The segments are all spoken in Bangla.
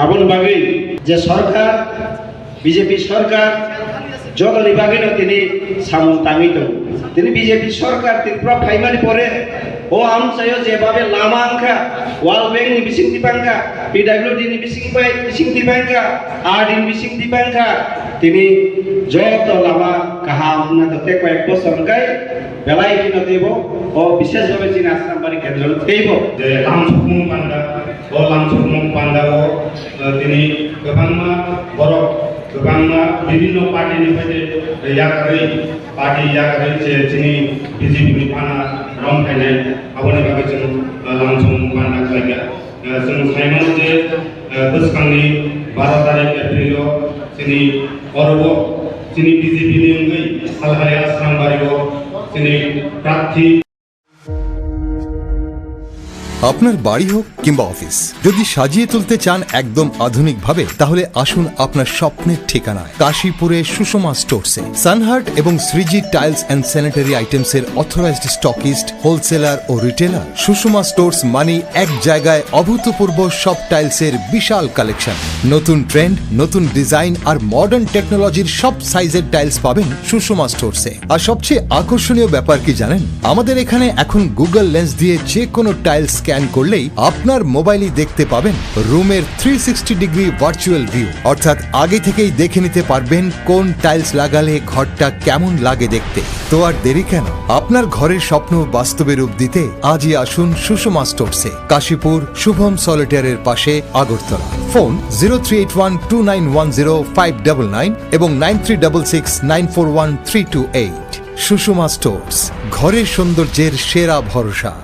আপন বাকি যে সরকার বিজেপি সরকার জগলি বাগিনো তিনি সামন তামিত তিনি বিজেপি সরকার তিনি পুরো ফাইমানি পরে ও আমসাyo যেভাবে লামা আংখা ওয়াল bank ni bising dipangka PWD ni bising dipangka RD ni bising dipangka তিনি যত লামা কাহাম না তো কয়েক বছর গাই বেলাই কিনো দেব ও বিশেষভাবে চীন আশ্রম বাড়ি কেন্দ্র দেব যে লামসুকমুং পান্ডা ও তিনি गोबांमा बर' गोबांमा বিভিন্ন पार्टीनिफ्राय पार्टी याकरै जे जोंनि बिजेपिनि फाना रंखायनाय आबोनि बागै जों लामसुकमुं पान्डा खालायगा जों सायमोन जे बोसोरखांनि 12 तारिख एप्रिलाव जोंनि अरबो जोंनि बिजेपिनि अनगायै हालहाया आश्रमबारियाव जोंनि प्रार्थी আপনার বাড়ি হোক কিংবা অফিস যদি সাজিয়ে তুলতে চান একদম আধুনিক ভাবে তাহলে আসুন আপনার স্বপ্নের ঠিকানায় কাশীপুরে সুষমা স্টোরসে সানহার্ট এবং Shreeji tiles and sanitary items এর অথরাইজড স্টকিস্ট হোলসেলার ও রিটেলার সুষমা স্টোরস মানে এক জায়গায় অভূতপূর্ব সব টাইলসের বিশাল কালেকশন নতুন ট্রেন্ড নতুন ডিজাইন আর মডার্ন টেকনোলজির সব সাইজের টাইলস পাবেন সুষমা স্টোরসে আর সবচেয়ে আকর্ষণীয় ব্যাপার কি জানেন আমাদের এখানে এখন গুগল লেন্স দিয়ে যে কোনো টাইলস স্ক্যান করলেই আপনার মোবাইলে দেখতে পাবেন রুমের 360 ডিগ্রি ভার্চুয়াল ভিউ অর্থাৎ আগে থেকেই দেখে নিতে পারবেন কোন টাইলস লাগালে ঘরটা কেমন লাগে দেখতে তো আর দেরি কেন আপনার ঘরের স্বপ্ন বাস্তবে রূপ দিতে আজই আসুন সুষমা স্টোরসে কাশীপুর শুভম সলিটারের পাশে আগরতলা ফোন 0381291059 এবং 9366941328 সুষমা স্টোরস ঘরের সৌন্দর্যের সেরা ভরসা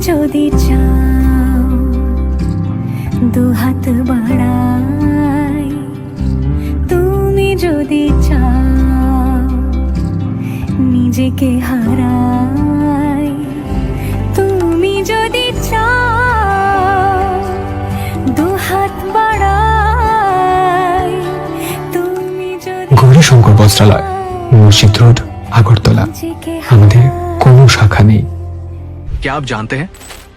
যদি চাও দু হাত বাড়াই তুমি যদি চাও নিজেকে হারাই তুমি যদি চাও দু হাত বাড়াই তুমি যদি গৌরীশঙ্কর বস্ত্রালয় মসজিদ রোড আগরতলা আমাদের কোনো শাখা নেই क्या आप जानते हैं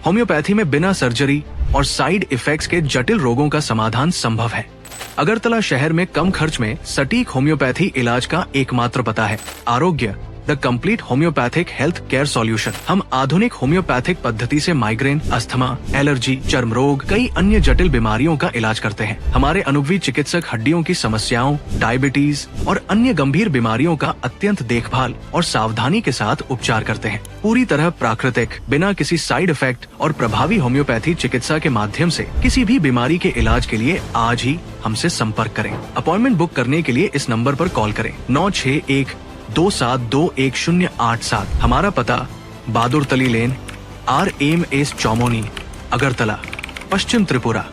होम्योपैथी में बिना सर्जरी और साइड इफेक्ट्स के जटिल रोगों का समाधान संभव है। अगरतला शहर में कम खर्च में सटीक होम्योपैथी इलाज का एकमात्र पता है आरोग्य the complete homeopathic health care solution. हम आधुनिक होम्योपैथिक पद्धति से माइग्रेन अस्थमा एलर्जी चर्म रोग कई अन्य जटिल बीमारियों का इलाज करते हैं। हमारे अनुभवी चिकित्सक हड्डियों की समस्याओं डायबिटीज और अन्य गंभीर बीमारियों का अत्यंत देखभाल और सावधानी के साथ उपचार करते हैं पूरी तरह प्राकृतिक बिना किसी साइड इफेक्ट और प्रभावी होम्योपैथी चिकित्सा के माध्यम से किसी भी बीमारी के इलाज के लिए आज ही हमसे संपर्क करें। अपॉइंटमेंट बुक करने के लिए इस नंबर पर कॉल करें 9612721087। हमारा पता बहादुर तली लेन RMS चौमोनी अगरतला पश्चिम त्रिपुरा।